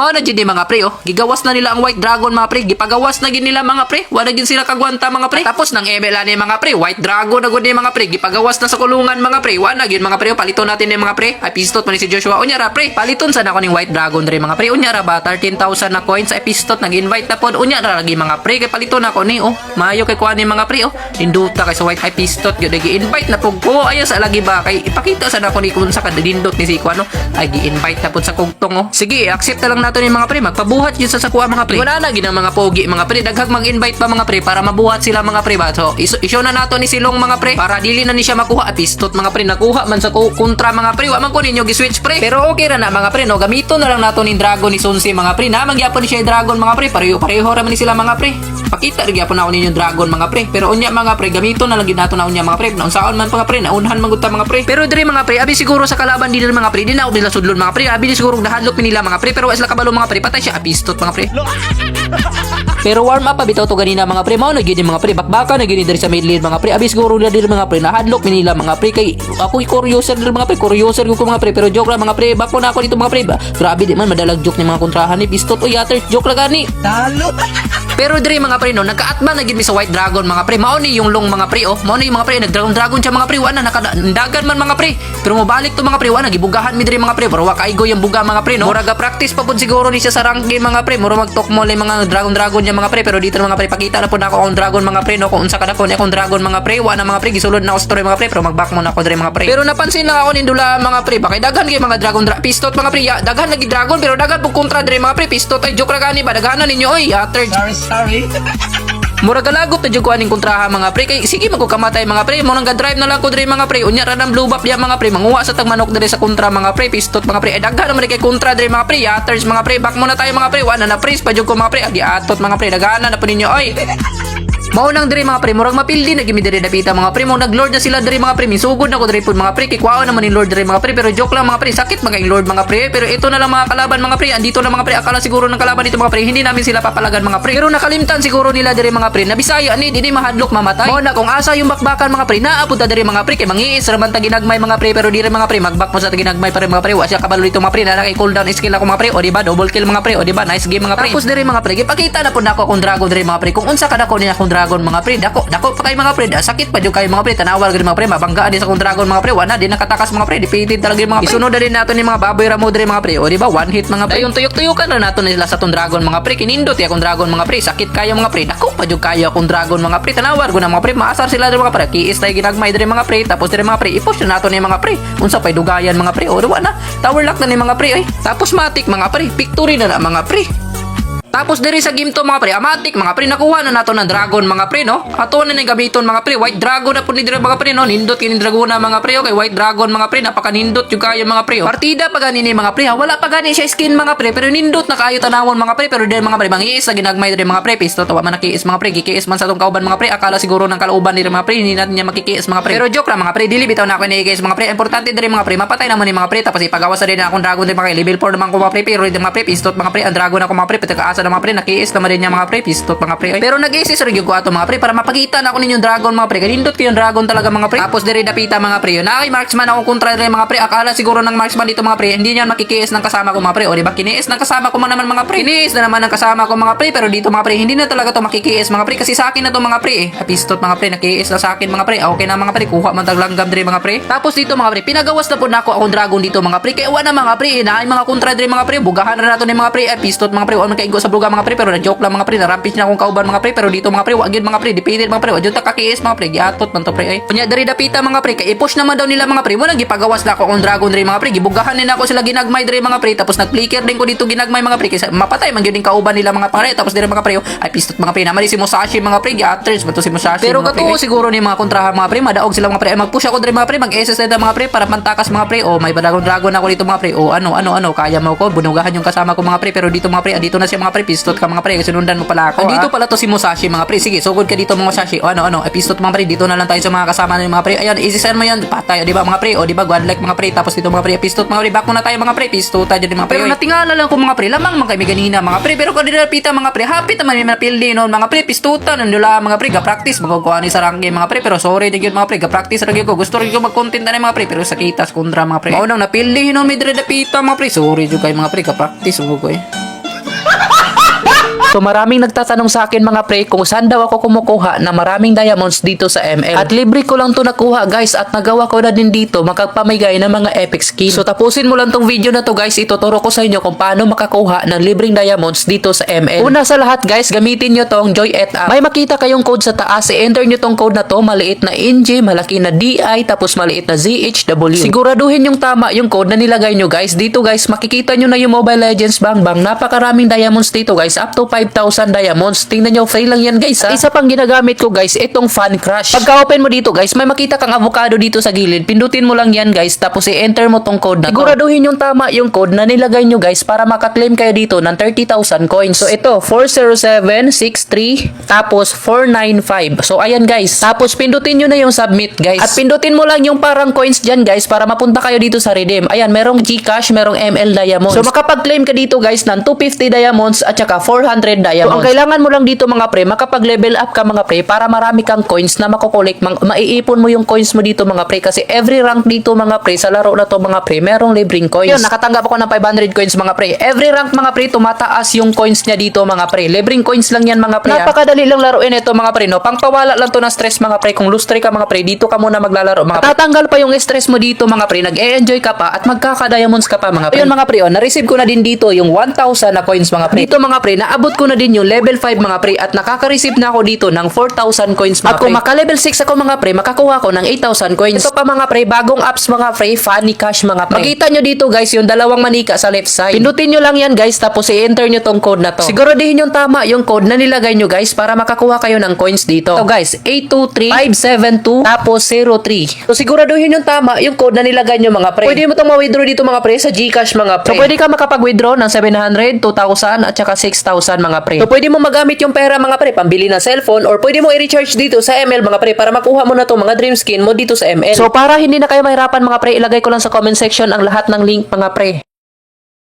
mao na jud ni mga pre oh. Gigawas na nila ang White Dragon mga pre. Gipagawas na gid nila mga pre. Wala gid sila kagwanta mga pre. Tapos nang ML ani mga pre, White Dragon na gud ni mga pre. Gipagawas na sa kulungan mga pre. Wala gid mga pre. Paliton natin ni mga pre. Ay pistot man ni si Joshua. Unya ra pre. Paliton sa nako ning White Dragon diri mga pre. Unya ra ba 13,000 na coins sa pistot nag-invite na pod. Unya ra lagi mga pre kay paliton ako ni oh. Maayo kay kuan ni mga pre oh. Induta kay sa White High Pistot gyud gi-invite na pug ko. Ayo sa lagi ba kay ipakita sa nako ni kun sa kadindot ni si kuan no. Ay gi-invite na pod sa kugtong oh. Sige, accept na lang nato ni mga pre. Magpabuhat gyud sa sakuha mga pre. Wala na gid ang mga pogi mga pre. Daghag mag-invite pa mga pre para mabuhat sila mga pre ba. So isyo na nato ni Silong mga pre para dili na ni siya makuha pistot mga pre. Nakuha man sa kontra mga pre. Wa man ko ninyo gi-switch pre. Pero okay ra na mga pre no. Gamito na lang nato ni Dragon ni Sunsi mga pre. Na magyapon ni siya Dragon mga pre. Pareho ra man ni sila mga pre. Pakita ri gyapon na ako ninyo Dragon mga pre. Pero unya mga pre gamito na lang gid nato na unya mga pre. Naunsaon man mga pre. Naunhan man gud ta mga pre. Pero diri mga pre abi siguro sa kalaban dili mga pre. Di na nila sudlon mga pre. Abi siguro nahadlok nila mga pre. Pero wa sila kabalo mga pre. Patay siya pistot mga pre. Pero warm up pa bitaw to ganina mga pre. Mao na gid mga pre. Bakbaka na gid diri sa mid lane mga pre. Abi siguro na diri mga pre. Nahadlok nila mga pre kay ako curiouser diri mga pre. Curiouser ko mga pre. Pero joke lang mga pre. Bako na ako dito mga pre. Grabe di man madalag joke ni mga kontrahan ni pistot o yatter. Joke lang gani. Talo. Pero diri mga pre no, nagkaatman na gid mi sa White Dragon mga pre. Mao ni yung long mga pre oh. Mao ni yung mga pre nag-dragon siya mga pre. Wala nakadagan man mga pre. Pero mobalik to mga pre. Wala gibugahan mi diri mga pre. Pero wa kaigo yung buga mga pre no. Mura ga practice pa pud siguro ni siya sa rank game mga pre. Mura magtok mo mga dragon niya mga pre. Pero dito mga pre pakita na pud ako ang dragon mga pre no. Kung unsa kada ko ni akong dragon mga pre. Wa na mga pre gisulod na ako story mga pre. Pero mag-back mo na ako diri mga pre. Pero napansin lang ako nindula mga pre. Bakay daghan kay mga dragon pistot mga pre. Daghan lagi dragon pero daghan pug kontra diri mga pre. Pistot ay joke ra gani ba daghanan ninyo oy. Sorry. Mura galagot na jud ko aning kontraha mga pre kay sige magkukamatay mga pre mo nang ga-drive na lang ko diri mga pre unya ra nang blue buff dia mga pre manguha sa tag manok diri sa kontra mga pre pistot mga pre daghan naman kay kontra diri mga pre yatters mga pre back muna tayo mga pre wala na freeze pa jud ko mga pre agi atot mga pre daghanan na po ninyo oy. Mao nang diri mga pre murag mapildi na gimi diri dapita mga pre mo naglord na sila diri mga pre misugod na ko diri pud mga pre kikwao naman ni lord diri mga pre pero joke lang mga pre sakit mga lord mga pre pero ito na lang mga kalaban mga pre andito na mga pre akala siguro ng kalaban dito mga pre hindi namin sila papalagan mga pre pero nakalimtan siguro nila diri mga pre na bisaya ni dili mahadlok mamatay mo na kung asa yung bakbakan mga pre naapod ta diri mga pre kay mangiis ra man ta ginagmay mga pre pero diri mga pre magbak mo sa ginagmay pa rin mga pre wa siya kabalo dito mga pre na kay cooldown skill ako mga pre o di ba double kill mga pre o di ba nice game mga pre tapos diri mga pre gipakita na pud nako akong dragon diri mga pre kung unsa kada ko niya akong dragon mga pre dako pa kay mga pre sakit pa jud kay mga pre tanawal gid mga pre mabanggaan din sa akong dragon mga pre wala din nakatakas mga pre defeated talaga mga pre isunod din nato ni mga baboy ra mo diri mga pre o di ba one hit mga pre yung tuyok-tuyokan ra nato nila sa tong dragon mga pre kinindot ya akong dragon mga pre sakit kayo mga pre dako pa jud kayo akong dragon mga pre tanawal gud na mga pre maasar sila diri mga pre kiis tay ginagmay diri mga pre tapos diri mga pre i-push na nato ni mga pre unsa pay dugayan mga pre o wa na tower lock na ni mga pre ay tapos matik mga pre victory na mga pre. Tapos diri sa game to mga pre, amatik mga pre nakuha na nato ng dragon mga pre no. Ato na ning gamiton mga pre, white dragon na pud ni diri mga pre no. Nindot kini dragona mga pre okay, white dragon mga pre napakanindot jud kayo mga pre. Partida pa gani ni mga pre, wala pa gani siya skin mga pre pero nindot na kayo tanawon mga pre pero diri mga pre mangiis na ginagmay diri mga pre pisto tawa man nakiis mga pre gikiis man sa tong kauban mga pre akala siguro ng kalauban diri mga pre hindi natin niya makikiis mga pre. Pero joke lang mga pre, dili bitaw na ako ni guys mga pre. Importante diri mga pre mapatay naman ni mga pre tapos ipagawas na din akong dragon diri mga level 4 naman ko mga pre pero diri mga pre pistot mga pre ang dragon ako mga pre pagkaasa na mga pre nakiis naman din niya mga pre pistot mga pre pero nag-isis rin ko ato mga pre para mapakita na ako ninyong dragon mga pre kanindot ko yung dragon talaga mga pre tapos diri dapita mga pre yun ay marksman ako kontra diri mga pre akala siguro ng marksman dito mga pre hindi niya makikiis ng kasama ko mga pre o diba kiniis ng kasama ko man naman mga pre kiniis na naman ng kasama ko mga pre pero dito mga pre hindi na talaga to makikiis mga pre kasi sa akin na to mga pre pistot mga pre nakiis na sa akin mga pre okay na mga pre kuha man taglanggam diri mga pre tapos dito mga pre pinagawas na po na ako akong dragon dito mga pre kaya wala mga pre na mga kontra diri mga pre bugahan na nato ni mga pre pistot mga pre o man kaigo sa buga mga pre pero joke lang mga pre narampis na akong kauban mga pre pero dito mga pre wag yun mga pre defeated mga pre wag yun ta kakiis mga pre giatot man to pre ay kunya dari dapita mga pre kay i-push naman daw nila mga pre mo nang gipagawas na ako akong dragon diri mga pre gibugahan nila ako sila ginagmay diri mga pre tapos nag-flicker din ko dito ginagmay mga pre kay mapatay man gyud din kauban nila mga pre tapos diri mga pre ay pistot mga pre naman si Musashi mga pre giatters man to si Musashi pero kato siguro ni mga kontraha mga pre madaog sila mga pre ay mag-push ako diri mga pre mag-SS na mga pre para mantakas mga pre o may dragon ako dito mga pre o ano kaya mo ko bunugahan yung kasama ko mga pre pero dito mga pre dito na siya mga pre pistot ka mga pre sinundan mo pala ako dito pala to si Musashi mga pre sige sugod ka dito mga Musashi o episode mga pre dito na lang tayo sa mga kasama ng mga pre ayan isisan mo yan patay di ba mga pre o di ba godlike mga pre tapos dito mga pre episode mga pre back muna tayo mga pre episode tayo din mga pre pero natingala lang ko mga pre lamang mga kay ganina mga pre pero kadira pita mga pre happy naman may napildi noon mga pre pistutan nandula mga pre ga practice magkuha ni sa rank game mga pre pero sorry di gyud mga pre ga practice ra gyud ko gusto rin ko mag-content na mga pre pero sakitas kontra mga pre mao nang napildi no may dire pita mga pre sorry jud kay mga pre ga practice ko eh So maraming nagtatanong sa akin mga pre kung saan daw ako kumukuha na maraming diamonds dito sa ML. At libre ko lang to nakuha guys at nagawa ko na din dito makagpamigay ng mga epic skin. So tapusin mo lang tong video na to guys, ituturo ko sa inyo kung paano makakuha ng libreng diamonds dito sa ML. Una sa lahat guys, gamitin nyo tong Joy It app. May makita kayong code sa taas, i-enter nyo tong code na to, maliit na NG, malaki na DI, tapos maliit na ZHW. Siguraduhin yung tama yung code na nilagay nyo guys. Dito guys, makikita nyo na yung Mobile Legends Bang Bang. Napakaraming diamonds dito guys, up to 5,000 diamonds. Tingnan nyo, free lang yan guys ha. Isa pang ginagamit ko guys, itong Fan Crush. Pagka open mo dito guys, may makita kang avocado dito sa gilid. Pindutin mo lang yan guys, tapos i-enter mo tong code na to. Siguraduhin yung tama yung code na nilagay nyo guys para makaklaim kayo dito ng 30,000 coins. So ito, 40763 tapos 495. So ayan guys, tapos pindutin nyo na yung submit guys. At pindutin mo lang yung parang coins dyan guys para mapunta kayo dito sa redeem. Ayan, merong Gcash, merong ML diamonds. So makapag-claim ka dito guys ng 250 diamonds at saka 400 diamonds. So ang kailangan mo lang dito mga pre, makapag-level up ka mga pre para marami kang coins na makukulik. Maiipon mo yung coins mo dito mga pre kasi every rank dito mga pre sa laro na to mga pre, merong libreng coins. Yun, nakatanggap ako ng 500 coins mga pre. Every rank mga pre, tumataas yung coins niya dito mga pre. Libreng coins lang yan mga pre. Napakadali lang laruin ito mga pre no. Pangpawala lang to ng stress mga pre. Kung lustre ka mga pre, dito ka muna maglalaro mga pre. Tatanggal pa yung stress mo dito mga pre. Nag-e-enjoy ka pa at magkaka-diamonds ka pa mga pre. Ayun mga pre, na-receive ko na din dito yung 1,000 na coins mga pre. Dito mga pre, naabot ko na din yung level 5 mga pre at nakaka-receive na ako dito ng 4,000 coins mga pre. At kung maka-level 6 ako mga pre, makakuha ko ng 8,000 coins. Ito pa mga pre, bagong apps mga pre, Funny Cash mga pre. Makita nyo dito guys yung dalawang manika sa left side. Pindutin nyo lang yan guys tapos i-enter nyo tong code na to. Siguraduhin yung tama yung code na nilagay nyo guys para makakuha kayo ng coins dito. So guys, 823572 tapos 03. So siguraduhin yung tama yung code na nilagay nyo mga pre. Pwede mo itong ma-withdraw dito mga pre sa Gcash mga pre. So pwede ka makapag-withdraw ng 700, 2,000 at saka 6,000 mga pre. So pwede mo magamit yung pera mga pre pambili ng cellphone or pwede mo i-recharge dito sa ML mga pre para makuha mo na to mga dream skin mo dito sa ML. So para hindi na kayo mahirapan mga pre, ilagay ko lang sa comment section ang lahat ng link mga pre.